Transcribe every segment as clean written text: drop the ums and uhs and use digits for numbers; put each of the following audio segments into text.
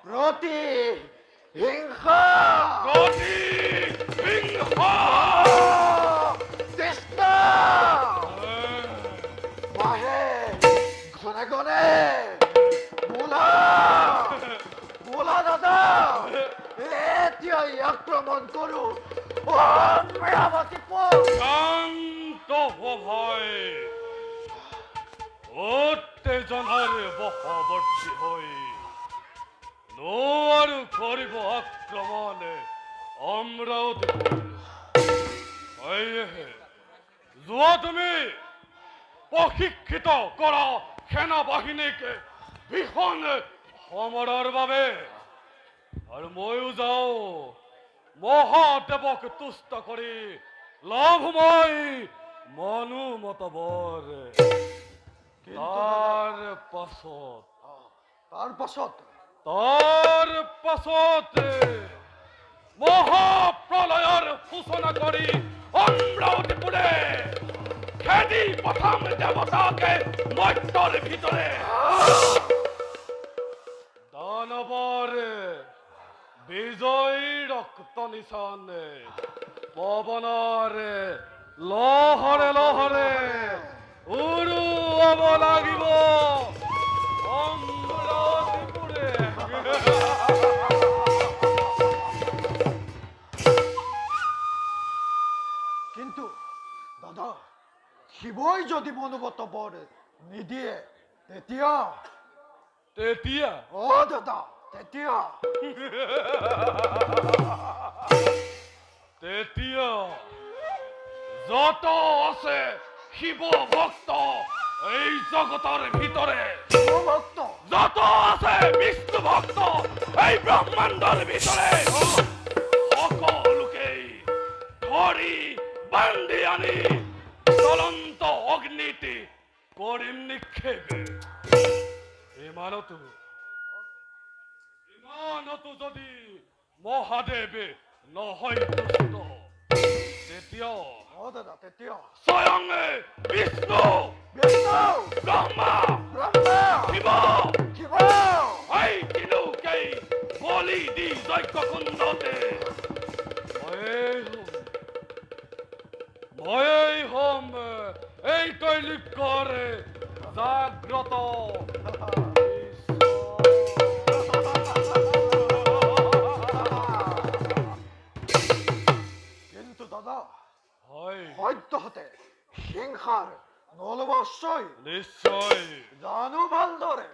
প্ৰতি হিংসা কৃষ্ণ মাহে ঘনে ঘনে বোলা দাদা এতিয়াই আক্ৰমণ কৰো শান্ত ভাই উত্তেজনাৰ বশবৰ্তী হই নোয়াৰু কৰিব আক্ৰমণ আমৰাও যোৱা তুমি প্ৰশিক্ষিত কৰা সেনাবাহিনীকে ভীষণ সমৰৰ বাবে আৰ ময়ো যাও মহাদেবক তুষ্ট কৰি লাভময় মনোমতবৰ তাৰ পাছত মহাপ্ৰলয়ৰ সূচনা কৰি অমৰাৱতীপুৰে খেদি প্ৰথম দেৱতাকে মৰ্ত্যৰ ভিতৰে দানৱৰ বিজয় ৰক্ত নিশানে পবনেৰ লহৰে লহৰে উড়ুয়াব লাগিব অমৰাবতীপুৰে কিন্তু দাদা শিৱই যদি মনোগত বৰ নিদিয়ে তেতিয়া দাদা তেতিয়া যত আছে শিৱ ভক্ত এই জগতৰ ভিতৰে যত আছে বিষ্ণু ভক্ত এই ব্ৰহ্মাণ্ডৰ ভিতৰে সকলোকেই ধৰি বান্ধি আনি জ্বলন্ত অগ্নিতে কৰিম নিক্ষেপ ইমানতো যদি মহাদেৱে নহয় তুষ্ট তেতিয়া স্বয়ং বিষ্ণু ব্ৰহ্মা শিৱ এই তিনিওকেই বলি দি যজ্ঞ কুণ্ডতে ময়েই হম এই তৈলিকৰ জাগ্ৰত সত্যহতে হিংসাৰ নলবশ্যই নিশ্চয় জানো ভালদৰে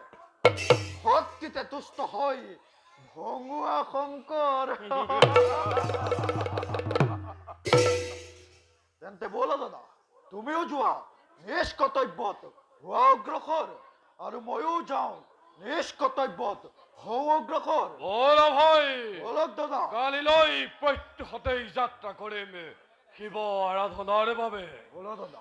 শক্তিতে তুষ্ট হৈ ভঙুৱা শংকৰ তেন্তে বলা দাদা তুমিও যোৱা নিজ কৰ্তব্যত হোৱা অগ্ৰসৰ আৰু ময়ো যাওঁ নিজ কৰ্তব্যত হওঁ অগ্ৰসৰ ভাই বলক দাদা কালিলৈ প্ৰত্যহতেই যাত্ৰা কৰিম শিৱ আৰাধনাৰ বাবে বলা দাদা